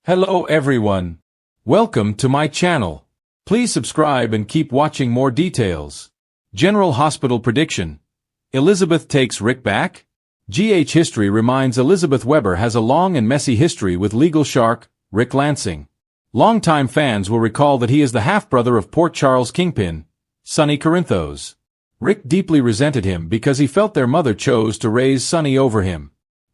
Hello everyone. Welcome to my channel. Please subscribe and keep watching more details. General Hospital prediction. Elizabeth takes Rick back? GH history reminds Elizabeth Weber has a long and messy history with legal shark, Rick Lansing. Longtime fans will recall that he is the half-brother of Port Charles kingpin, Sonny Corinthos. Rick deeply resented him because he felt their mother chose to raise Sonny over him.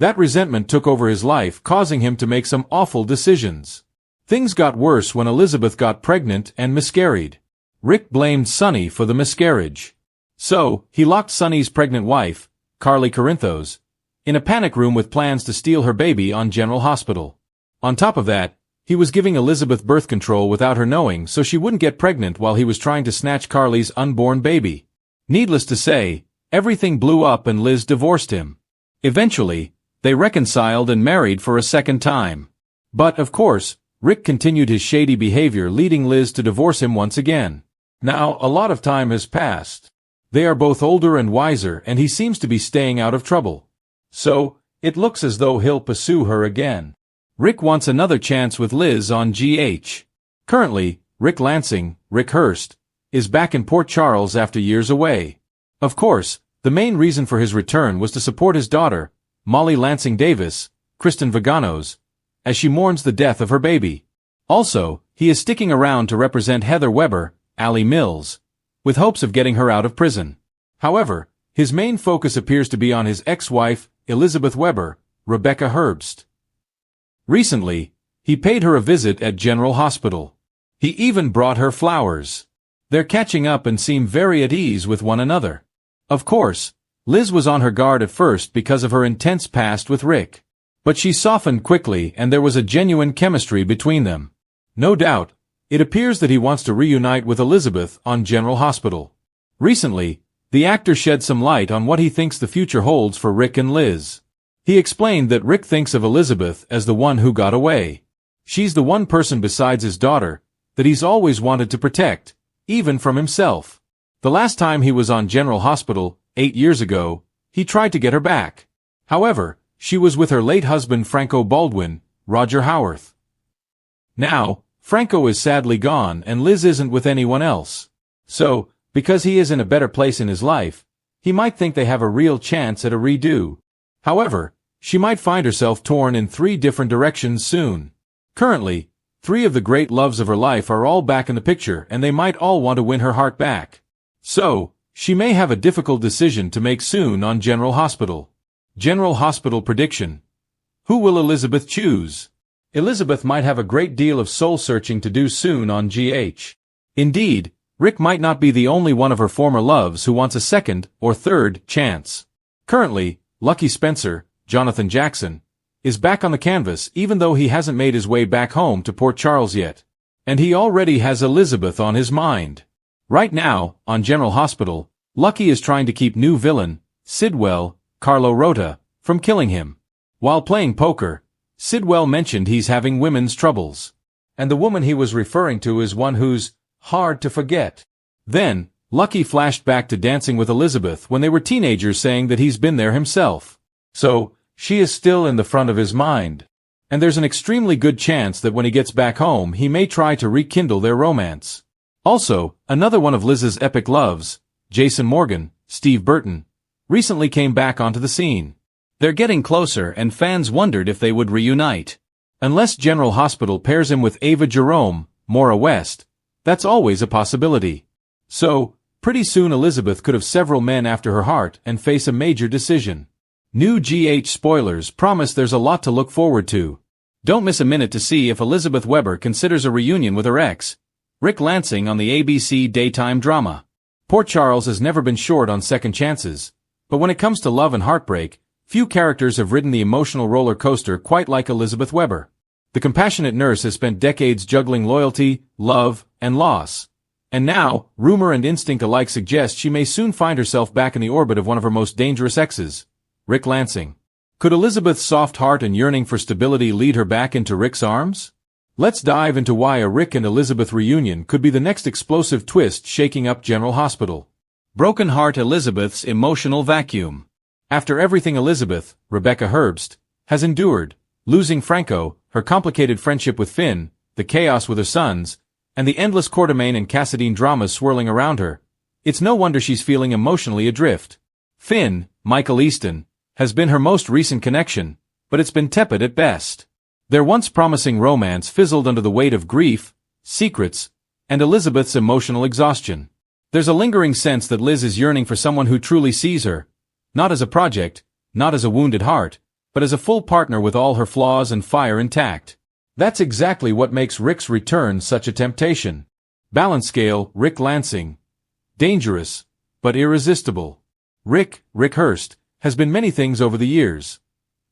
That resentment took over his life, causing him to make some awful decisions. Things got worse when Elizabeth got pregnant and miscarried. Rick blamed Sonny for the miscarriage. So, he locked Sonny's pregnant wife, Carly Corinthos, in a panic room with plans to steal her baby on General Hospital. On top of that, he was giving Elizabeth birth control without her knowing so she wouldn't get pregnant while he was trying to snatch Carly's unborn baby. Needless to say, everything blew up and Liz divorced him. Eventually, they reconciled and married for a second time. But, of course, Rick continued his shady behavior, leading Liz to divorce him once again. Now, a lot of time has passed. They are both older and wiser, and he seems to be staying out of trouble. So, it looks as though he'll pursue her again. Rick wants another chance with Liz on GH. Currently, Rick Lansing, Rick Hurst, is back in Port Charles after years away. Of course, the main reason for his return was to support his daughter, Molly Lansing Davis, Kristen Vaganos, as she mourns the death of her baby. Also, he is sticking around to represent Heather Weber, Allie Mills, with hopes of getting her out of prison. However, his main focus appears to be on his ex-wife, Elizabeth Weber, Rebecca Herbst. Recently, he paid her a visit at General Hospital. He even brought her flowers. They're catching up and seem very at ease with one another. Of course, Liz was on her guard at first because of her intense past with Rick. But she softened quickly and there was a genuine chemistry between them. No doubt, it appears that he wants to reunite with Elizabeth on General Hospital. Recently, the actor shed some light on what he thinks the future holds for Rick and Liz. He explained that Rick thinks of Elizabeth as the one who got away. She's the one person besides his daughter that he's always wanted to protect, even from himself. The last time he was on General Hospital, 8 years ago, he tried to get her back. However, she was with her late husband Franco Baldwin, Roger Howarth. Now, Franco is sadly gone and Liz isn't with anyone else. So, because he is in a better place in his life, he might think they have a real chance at a redo. However, she might find herself torn in 3 different directions soon. Currently, 3 of the great loves of her life are all back in the picture and they might all want to win her heart back. So, she may have a difficult decision to make soon on General Hospital. General Hospital prediction. Who will Elizabeth choose? Elizabeth might have a great deal of soul-searching to do soon on GH. Indeed, Rick might not be the only one of her former loves who wants a second or third chance. Currently, Lucky Spencer, Jonathan Jackson, is back on the canvas even though he hasn't made his way back home to Port Charles yet. And he already has Elizabeth on his mind. Right now, on General Hospital, Lucky is trying to keep new villain, Sidwell, Carlo Rota, from killing him. While playing poker, Sidwell mentioned he's having women's troubles. And the woman he was referring to is one who's hard to forget. Then, Lucky flashed back to dancing with Elizabeth when they were teenagers, saying that he's been there himself. So, she is still in the front of his mind. And there's an extremely good chance that when he gets back home he may try to rekindle their romance. Also, another one of Liz's epic loves, Jason Morgan, Steve Burton, recently came back onto the scene. They're getting closer and fans wondered if they would reunite. Unless General Hospital pairs him with Ava Jerome, Maura West, that's always a possibility. So, pretty soon Elizabeth could have several men after her heart and face a major decision. New GH spoilers promise there's a lot to look forward to. Don't miss a minute to see if Elizabeth Weber considers a reunion with her ex, Rick Lansing, on the ABC daytime drama. Port Charles has never been short on second chances, but when it comes to love and heartbreak, few characters have ridden the emotional roller coaster quite like Elizabeth Weber. The compassionate nurse has spent decades juggling loyalty, love, and loss. And now, rumor and instinct alike suggest she may soon find herself back in the orbit of one of her most dangerous exes, Rick Lansing. Could Elizabeth's soft heart and yearning for stability lead her back into Rick's arms? Let's dive into why a Rick and Elizabeth reunion could be the next explosive twist shaking up General Hospital. Broken heart Elizabeth's emotional vacuum. After everything Elizabeth, Rebecca Herbst, has endured, losing Franco, her complicated friendship with Finn, the chaos with her sons, and the endless Quatermain and Cassadine dramas swirling around her, it's no wonder she's feeling emotionally adrift. Finn, Michael Easton, has been her most recent connection, but it's been tepid at best. Their once promising romance fizzled under the weight of grief, secrets, and Elizabeth's emotional exhaustion. There's a lingering sense that Liz is yearning for someone who truly sees her, not as a project, not as a wounded heart, but as a full partner with all her flaws and fire intact. That's exactly what makes Rick's return such a temptation. Balance scale, Rick Lansing. Dangerous, but irresistible. Rick Hurst, has been many things over the years.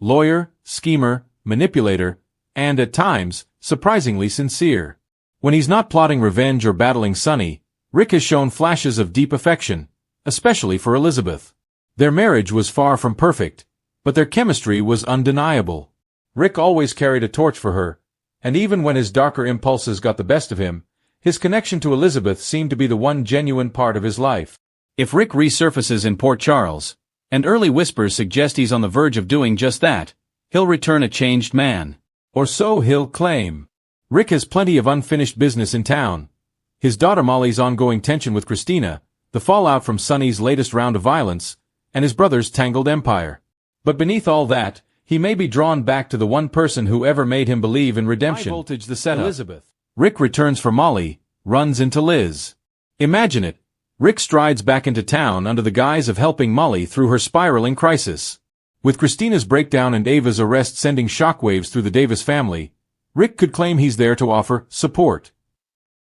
Lawyer, schemer, manipulator, and at times, surprisingly sincere. When he's not plotting revenge or battling Sonny, Rick has shown flashes of deep affection, especially for Elizabeth. Their marriage was far from perfect, but their chemistry was undeniable. Rick always carried a torch for her, and even when his darker impulses got the best of him, his connection to Elizabeth seemed to be the one genuine part of his life. If Rick resurfaces in Port Charles, and early whispers suggest he's on the verge of doing just that, he'll return a changed man. Or so he'll claim. Rick has plenty of unfinished business in town. His daughter Molly's ongoing tension with Christina, the fallout from Sonny's latest round of violence, and his brother's tangled empire. But beneath all that, he may be drawn back to the one person who ever made him believe in redemption. High voltage the setup. Elizabeth. Rick returns for Molly, runs into Liz. Imagine it. Rick strides back into town under the guise of helping Molly through her spiraling crisis. With Christina's breakdown and Ava's arrest sending shockwaves through the Davis family, Rick could claim he's there to offer support.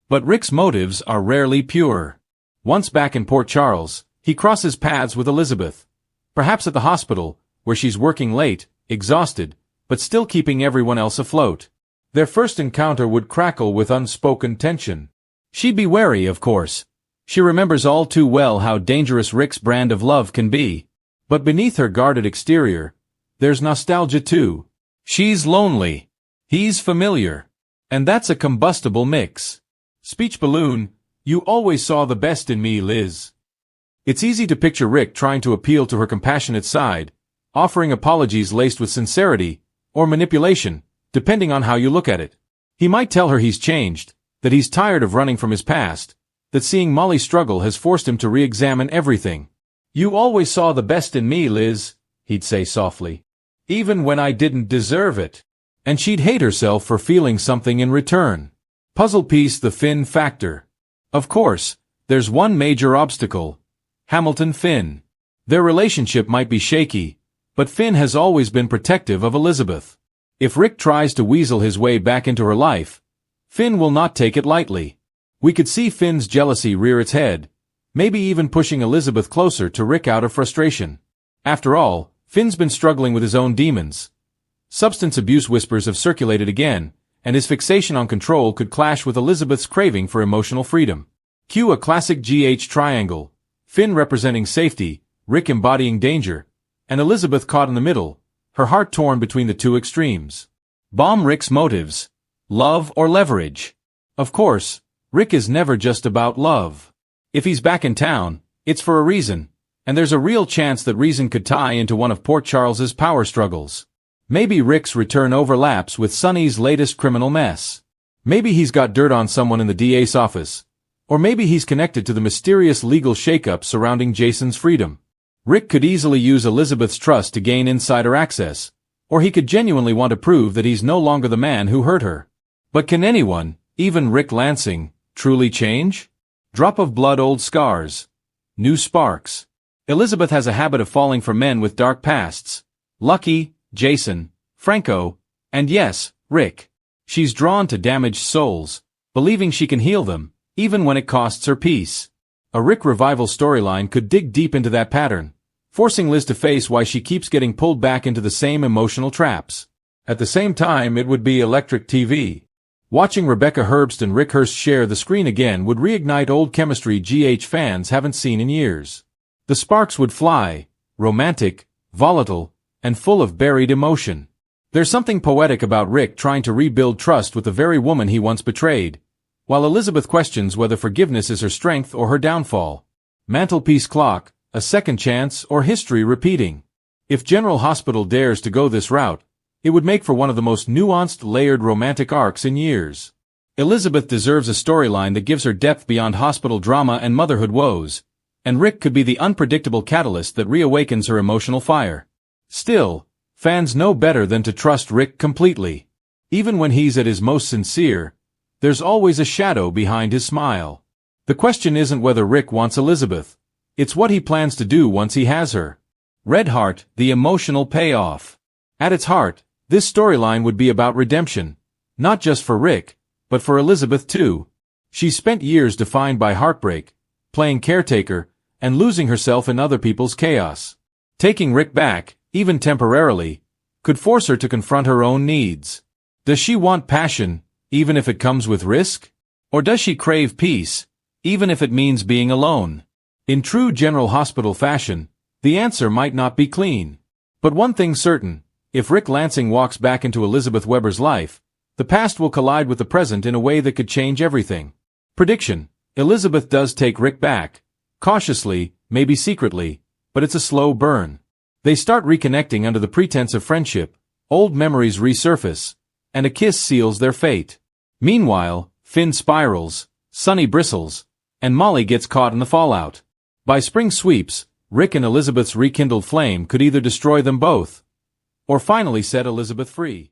But Rick's motives are rarely pure. Once back in Port Charles, he crosses paths with Elizabeth. Perhaps at the hospital, where she's working late, exhausted, but still keeping everyone else afloat. Their first encounter would crackle with unspoken tension. She'd be wary, of course. She remembers all too well how dangerous Rick's brand of love can be. But beneath her guarded exterior, there's nostalgia too. She's lonely. He's familiar. And that's a combustible mix. Speech balloon, you always saw the best in me, Liz. It's easy to picture Rick trying to appeal to her compassionate side, offering apologies laced with sincerity, or manipulation, depending on how you look at it. He might tell her he's changed, that he's tired of running from his past, that seeing Molly struggle has forced him to re-examine everything. You always saw the best in me, Liz, he'd say softly. Even when I didn't deserve it. And she'd hate herself for feeling something in return. Puzzle piece the Finn factor. Of course, there's one major obstacle. Hamilton Finn. Their relationship might be shaky, but Finn has always been protective of Elizabeth. If Rick tries to weasel his way back into her life, Finn will not take it lightly. We could see Finn's jealousy rear its head, maybe even pushing Elizabeth closer to Rick out of frustration. After all, Finn's been struggling with his own demons. Substance abuse whispers have circulated again, and his fixation on control could clash with Elizabeth's craving for emotional freedom. Cue a classic GH triangle, Finn representing safety, Rick embodying danger, and Elizabeth caught in the middle, her heart torn between the two extremes. Bomb Rick's motives. Love or leverage. Of course, Rick is never just about love. If he's back in town, it's for a reason, and there's a real chance that reason could tie into one of Port Charles's power struggles. Maybe Rick's return overlaps with Sonny's latest criminal mess. Maybe he's got dirt on someone in the DA's office. Or maybe he's connected to the mysterious legal shakeup surrounding Jason's freedom. Rick could easily use Elizabeth's trust to gain insider access, or he could genuinely want to prove that he's no longer the man who hurt her. But can anyone, even Rick Lansing, truly change? Drop of blood, old scars. New sparks. Elizabeth has a habit of falling for men with dark pasts. Lucky, Jason, Franco, and yes, Rick. She's drawn to damaged souls, believing she can heal them, even when it costs her peace. A Rick revival storyline could dig deep into that pattern, forcing Liz to face why she keeps getting pulled back into the same emotional traps. At the same time, it would be electric TV. Watching Rebecca Herbst and Rick Hurst share the screen again would reignite old chemistry GH fans haven't seen in years. The sparks would fly, romantic, volatile, and full of buried emotion. There's something poetic about Rick trying to rebuild trust with the very woman he once betrayed, while Elizabeth questions whether forgiveness is her strength or her downfall. Mantelpiece clock, a second chance, or history repeating. If General Hospital dares to go this route, It would make for one of the most nuanced, layered romantic arcs in years. Elizabeth deserves a storyline that gives her depth beyond hospital drama and motherhood woes, and Rick could be the unpredictable catalyst that reawakens her emotional fire. Still, fans know better than to trust Rick completely. Even when he's at his most sincere, there's always a shadow behind his smile. The question isn't whether Rick wants Elizabeth, it's what he plans to do once he has her. Red Heart, the emotional payoff. At its heart, this storyline would be about redemption, not just for Rick, but for Elizabeth too. She's spent years defined by heartbreak, playing caretaker, and losing herself in other people's chaos. Taking Rick back, even temporarily, could force her to confront her own needs. Does she want passion, even if it comes with risk? Or does she crave peace, even if it means being alone? In true General Hospital fashion, the answer might not be clean. But one thing's certain, if Rick Lansing walks back into Elizabeth Weber's life, the past will collide with the present in a way that could change everything. Prediction: Elizabeth does take Rick back. Cautiously, maybe secretly, but it's a slow burn. They start reconnecting under the pretense of friendship, old memories resurface, and a kiss seals their fate. Meanwhile, Finn spirals, Sonny bristles, and Molly gets caught in the fallout. By spring sweeps, Rick and Elizabeth's rekindled flame could either destroy them both, or finally set Elizabeth free.